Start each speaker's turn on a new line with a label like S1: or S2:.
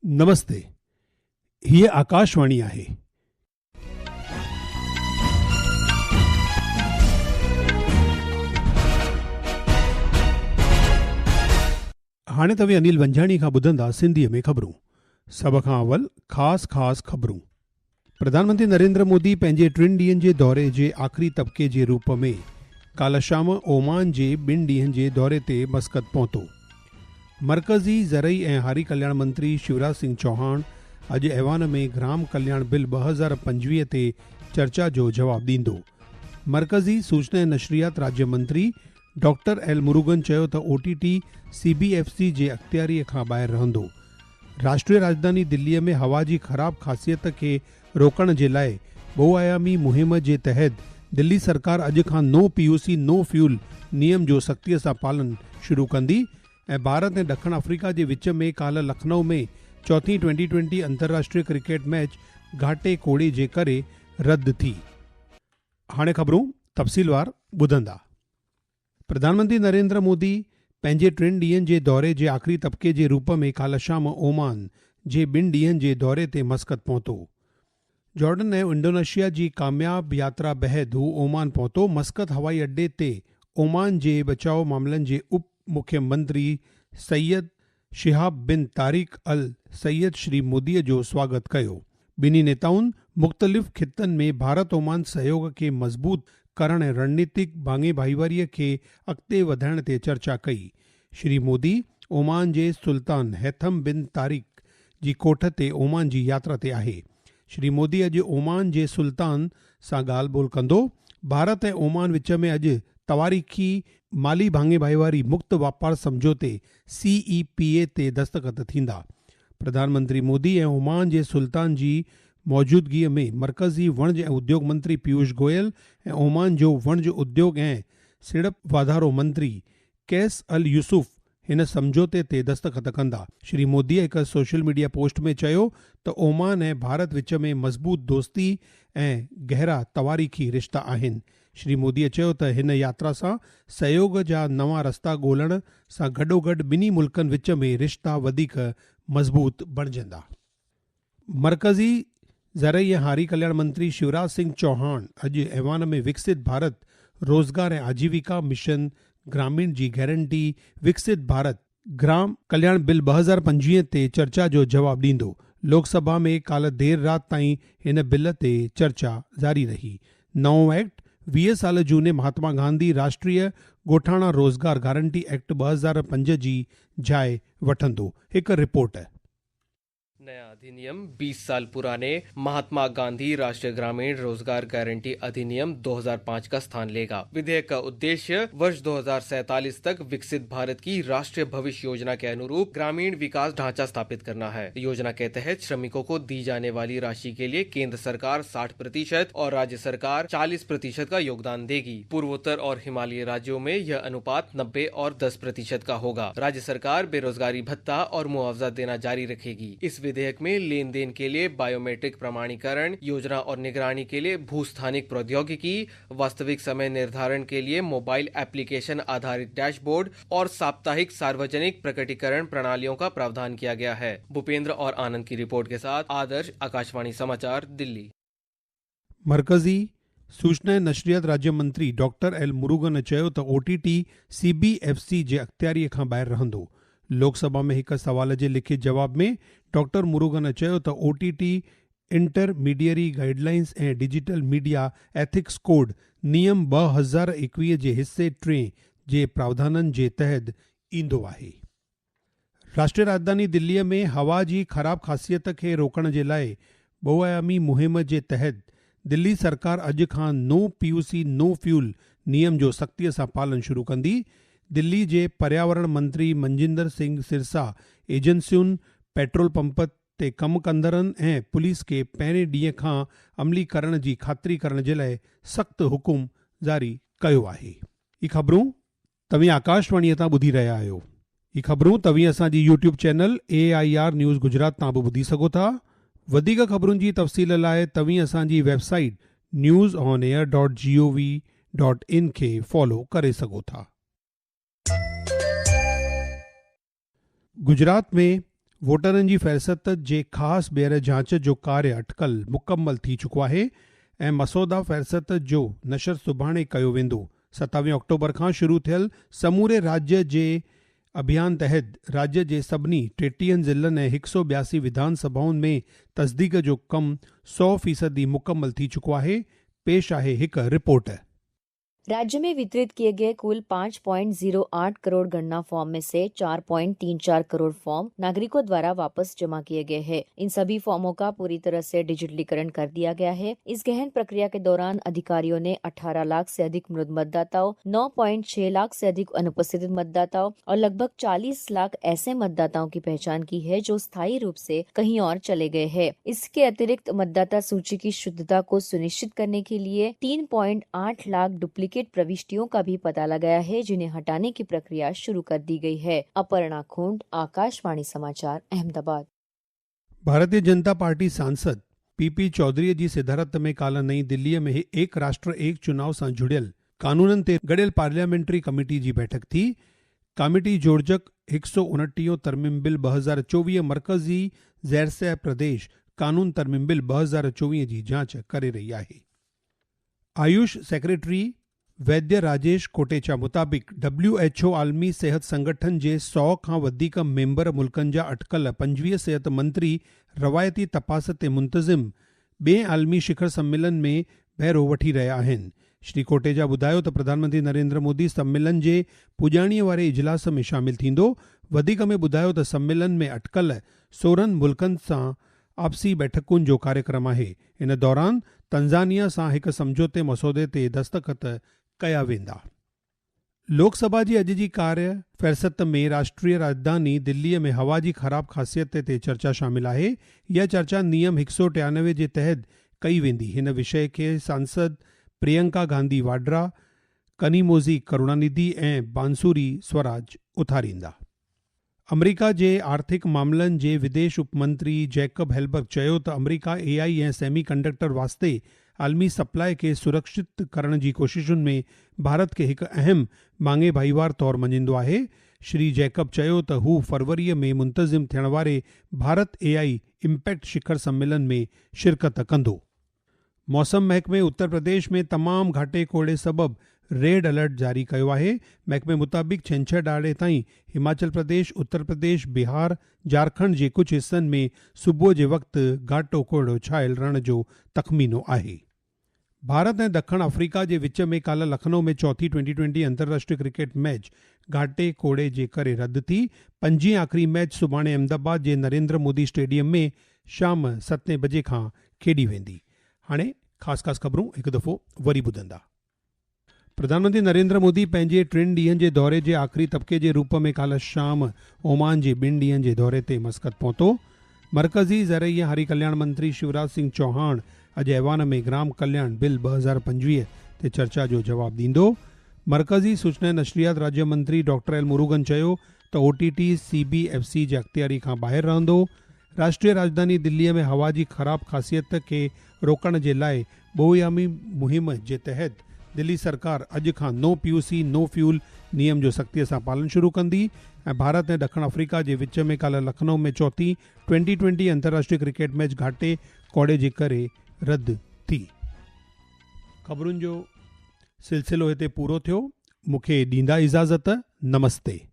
S1: नमस्ते, हीअ आकाशवाणी आहे। हाणे तव्हां अनिल वंझाणी खां ॿुधंदा सिंधीअ में ख़बरूं। सभ खां अवल ख़ासि ख़बरूं। प्रधानमंत्री नरेंद्र मोदी पंहिंजे 3 ॾींहनि जे दौरे जे आख़िरी तबके जे रूप में काल्ह शाम ओमान जे 2 ॾींहनि जे दौरे ते मस्कत पहुतो। मरकज़ी ज़रई ऐं हारी कल्याण मंत्री शिवराज सिंह चौहान अॼु ऐवान में ग्राम कल्याण बिल 2025 ते चर्चा जो जवाबु ॾींदो। मरकज़ी सूचना ऐं नशरियात राज्य मंत्री डॉक्टर एल मुरुगन चयो त OTT CBFC जे अख़्तियारीअ खां ॿाहिरि रहंदो। राष्ट्रीय राजधानी दिल्लीअ में हवा जी ख़राब ख़ासियत खे रोकण जे लाइ बहुआयामी मुहिम जे तहत दिल्ली सरकार अॼु खां नो POC नो फ्यूल नियम जो सख़्तीअ सां पालन शुरू कंदी ऐं भारत ऐं ॾखण अफ्रीका जे विच में काल्ह लखनऊ में चौथी 2020 अंतर्राष्ट्रीय क्रिकेट मैच घाटे कोड़े जे करे रद्द थी। हाणे ख़बरूं तफ़सीलवार ॿुधंदा। प्रधानमंत्री नरेंद्र मोदी पंहिंजे 3 ॾींहनि जे दौरे जे आख़िरी तबके जे रूप में काल्ह शाम ओमान जे 2 ॾींहनि जे दौरे ते मस्कत पहुतो। जॉर्डन ऐं इंडोनेशिया जी कामयाब यात्रा बैदि हू ओमान पहुतो। मस्कत हवाई अड्डे ते ओमान जे बचाव मामलनि जे उप मुख्यमंत्री सैयद शिहाब बिन तारिक अल सैयद श्री मोदीअ जो स्वागत कयो। ॿिन्ही नेताउनि मुख़्तलिफ़ ख़ितनि में भारत ओमान सहयोग खे मज़बूत करण ऐं रणनीतिक बांगे भाईवारीअ खे अॻिते वधाइण ते चर्चा कई। श्री मोदी ओमान जे सुल्तान हैथम बिन तारिक जी कोठ ते ओमान जी यात्रा ते आहे। श्री मोदी अॼु ओमान जे सुल्तान सां ॻाल्हि ॿोल कंदो। भारत ऐं ओमान विच में अॼु तवारीख़ी माली भांगे भाईवारी मुक्त वापार समझौते CEPA ते दस्तख़त थींदा। प्रधानमंत्री मोदी ऐं ओमान जे सुल्तान जी मौजूदगीअ में मरकज़ी वणज ऐं उद्योग मंत्री पीयूष गोयल ऐं ओमान जो वणज उद्योग ऐं सीड़प वाधारो मंत्री कैस अल यूसुफ हिन समझौते ते दस्तख़त कंदा। श्री मोदीअ हिकु सोशल मीडिया पोस्ट में चयो त ओमान ऐं भारत विच में मज़बूत दोस्ती ऐं गहरा तवारीख़ी रिश्ता आहिनि। श्री मोदीअ चयो त हिन यात्रा सां सहयोग जा नवां रस्ता ॻोल्हण सां गॾोगॾु ॿिन्ही मुल्कनि विच में रिश्ता वधीक मज़बूत बणजंदा। मरकज़ी ज़रई ऐं हारी कल्याण मंत्री शिवराज सिंह चौहान अॼु ऐवान में विकसित भारत रोज़गार ऐं आजीविका मिशन ग्रामीण जी गारंटी विकसित भारत ग्राम कल्याण बिल 2025 ते चर्चा जो जवाबु ॾींदो। लोकसभा में काल्ह देर राति ताईं हिन बिल ते चर्चा जारी रही। नओं एक्ट 20 साल जूने महात्मा गांधी राष्ट्रीय ॻोठाणा रोज़गार गारंटी एक्ट 2005 जी जाइ वठंदो। हिकु रिपोर्ट।
S2: नया अधिनियम 20 साल पुराने महात्मा गांधी राष्ट्रीय ग्रामीण रोजगार गारंटी अधिनियम 2005 का स्थान लेगा। विधेयक का उद्देश्य वर्ष 2047 तक विकसित भारत की राष्ट्रीय भविष्य योजना के अनुरूप ग्रामीण विकास ढांचा स्थापित करना है। योजना के तहत श्रमिकों को दी जाने वाली राशि के लिए केंद्र सरकार 60% और राज्य सरकार 40% का योगदान देगी। पूर्वोत्तर और हिमालयी राज्यों में यह अनुपात 90 और 10% का होगा। राज्य सरकार बेरोजगारी भत्ता और मुआवजा देना जारी रखेगी। इस विधेयक में लेन देन के लिए बायोमेट्रिक प्रमाणीकरण, योजना और निगरानी के लिए भूस्थानिक प्रौद्योगिकी, वास्तविक समय निर्धारण के लिए मोबाइल एप्लीकेशन आधारित डैशबोर्ड और साप्ताहिक सार्वजनिक प्रकटीकरण प्रणालियों का प्रावधान किया गया है। भूपेंद्र और आनंद की रिपोर्ट के साथ आदर्श, आकाशवाणी समाचार, दिल्ली।
S1: मरकज़ी सूचना ऐं नशरियात राज्य मंत्री डॉक्टर एल मुरुगन चयो त OTT CBFC जे अख़्तियारीअ खां ॿाहिरि रहंदो। लोकसभा में हिकु सवाल जे लिखित जवाब में डॉक्टर मुरुगन चयो त OTT इंटरमीडियरी गाइडलाइंस ऐं डिजिटल मीडिया एथिक्स कोड नियम 2021 जे हिस्से 3 जे प्रावधाननि जे तहत ईंदो आहे। राष्ट्रीय राजधानी दिल्लीअ में हवा जी ख़राब ख़ासियत खे रोकण जे लाइ बहुआयामी मुहिम जे तहत दिल्ली सरकार अॼु खां नो POC नो फ्यूल नियम जो सख़्तीअ सां पालन शुरू कंदी। दिल्ली जे पर्यावरण मंत्री मनजिंदर सिंह सिरसा एजेंसियुनि, पेट्रोल पंप ते कमु कंदड़नि ऐं पुलिस खे पहिरें ॾींहं खां अमली करण जी ख़ातिरी करण जे लाइ सख़्तु हुकुम जारी कयो आहे। ही ख़बरूं तव्हां आकाशवाणीअ तां ॿुधी रहिया आहियो। ही ख़बरूं तव्हां असांजी YouTube channel AIR news Gujarat तां बि ॿुधी सघो था। वधीक ख़बरुनि जी तफ़सील लाइ तव्हां असांजी वेबसाइट newsonair.gov.in खे फॉलो करे सघो था। गुजरात में वोटरनि जी फ़हरिस्त जे ख़ासि ॿीहर जांच जो कार्य अटकल मुकमल थी चुको आहे ऐं मसौदा फ़हरिस्त जो नशर सुभाणे कयो वेंदो। 27 अक्टूबर खां शुरू थियल समूरे राज्य जे अभियान तहत राज्य जे सभिनी 33 ज़िलनि ऐं 182 विधानसभाउनि में तस्दीक जो कमु 100% मुकमल थी चुको आहे। पेश आहे हिकु रिपोर्ट।
S3: राज्य में वितरित किए गए कुल 5.08 करोड़ गणना फॉर्म में से 4.34 करोड़ फॉर्म नागरिकों द्वारा वापस जमा किए गए हैं। इन सभी फॉर्मों का पूरी तरह से डिजिटलीकरण कर दिया गया है। इस गहन प्रक्रिया के दौरान अधिकारियों ने 18 लाख से अधिक मृत मतदाताओं, 9.6 लाख से अधिक अनुपस्थित मतदाताओं और लगभग 40 लाख ऐसे मतदाताओं की पहचान की है जो स्थायी रूप से कहीं और चले गए हैं। इसके अतिरिक्त मतदाता सूची की शुद्धता को सुनिश्चित करने के लिए 3.8 लाख डुप्लीकेट प्रविष्टियों का भी पता लगाया है, जिन्हें हटाने की प्रक्रिया शुरू कर दी गई है। अपर्णा खुंड, आकाशवाणी समाचार, अहमदाबाद।
S1: भारतीय जनता पार्टी सांसद पीपी चौधरी जी सिधारत में काल नई दिल्ली में एक राष्ट्र एक चुनाव सां जुड़ियल कानूननि ते गडियल पार्लियामेंट्री कमेटी जी बैठक थी। कमेटी जोड़जक 129 तरमीम बिल 2024 मरकज़ी ज़ैरसह प्रदेश कानून तरमीम बिल 2024 जी जांच करे रही आहे। आयुष सेक्रेटरी वैद्य राजेश कोटेचा मुताबिक़ WHO आलमी सिहत संगठन जे 100 खां वधीक मेंबर मुल्कनि जा अटकल 25 सिहत मंत्री रवायती तपास ते मुंतज़िम ॿिए आलमी शिखर सम्मेलन में बहिरो वठी रहिया आहिनि। श्री कोटेचा ॿुधायो त प्रधानमंत्री नरेंद्र मोदी सम्मेलन जे पुॼाणीअ वारे इजलास में शामिल थींदो। वधीक में ॿुधायो त सम्मेलन में अटकल 16 मुल्कनि सां आपसी बैठकुनि जो कार्यक्रम आहे। इन दौरान तंजानिया सां हिकु समझौते मसौदे ते दस्तख़त कया वेंदा। लोकसभा जी अॼु जी कार्य फ़हरिस्त में राष्ट्रीय राजधानी दिल्लीअ में हवा जी ख़राब ख़ासियत ते चर्चा शामिल आहे। इहा चर्चा नियम 193 जे तहत कई वेंदी। हिन विषय खे सांसद प्रियंका गांधी वाड्रा, कनीमोज़ी करुणानिधि ऐं बांसुरी स्वराज उथारींदा। अमरीका जे आर्थिक मामलनि जे विदेश उपमंत्री जैकब हेलबर्ग चयो त अमरीका AI ऐं सेमी कंडक्टर वास्ते आलमी सप्लाई खे सुरक्षित करण जी कोशिशुनि में भारत खे हिकु अहम मांगे भाईवार तौरु मञींदो आहे। श्री जैकब चयो त हू फरवरीअ में मुंतज़िम थियण वारे भारत AI इम्पैक्ट शिखर सम्मेलन में शिरकत कंदो। मौसम महकमे उत्तर प्रदेश में तमामु घाटे कोड़े सबबि रेड अलर्ट जारी कयो आहे। महकमे मुताबिक़ छंछरु ॾाढे ताईं हिमाचल प्रदेश, उत्तर प्रदेश, बिहार, झारखंड जे कुझु हिस्सनि में सुबुह जे वक़्तु घाटो कोड़ो छायल रहण जो तख़मीनो आहे। भारत ऐं ॾखण अफ्रीका जे विच में काल्ह लखनऊ में चौथी T20 अंतर्राष्ट्रीय क्रिकेट मैच घाटे कोड़े जे करे रद्द थी। 5 आख़िरी मैच सुभाणे अहमदाबाद जे नरेंद्र मोदी स्टेडियम में शाम 7 बजे खां खेॾी वेंदी। हाणे ख़ासि ख़बरूं हिकु दफ़ो वरी ॿुधंदा। प्रधानमंत्री नरेंद्र मोदी पंहिंजे 3 ॾींहनि जे दौरे जे आख़िरी तबके जे रूप में काल्ह शाम ओमान जे 2 ॾींहनि जे दौरे ते मस्कत पहुतो। मरकज़ी ज़रई हरी कल्याण मंत्री शिवराज सिंह चौहान अॼु ऐवान में ग्राम कल्याण बिल 2025 ते चर्चा जो जवाबु ॾींदो। मरकज़ी सूचना ऐं नशरियात राज्य मंत्री डॉक्टर एल मुरुगन चयो त OTT CBFC जे अख़्तियारी खां ॿाहिरि रहंदो। राष्ट्रीय राजधानी दिल्लीअ में हवा जी ख़राब ख़ासियत खे रोकण जे लाइ ॿोयामी मुहिम जे तहत दिल्ली सरकार अॼु खां नो PUC नो फ्यूल नियम जो सख़्तीअ सां पालन शुरू कंदी। ऐं भारत ऐं ॾखण अफ्रीका जे विच में काल्ह लखनऊ में चौथी T20 अंतर्राष्ट्रीय क्रिकेट मैच घाटे कोड़े जे करे रद्द थी। ख़बरुनि जो सिलसिलो हिते पूरो थियो। मूंखे ॾींदा इजाज़त। नमस्ते।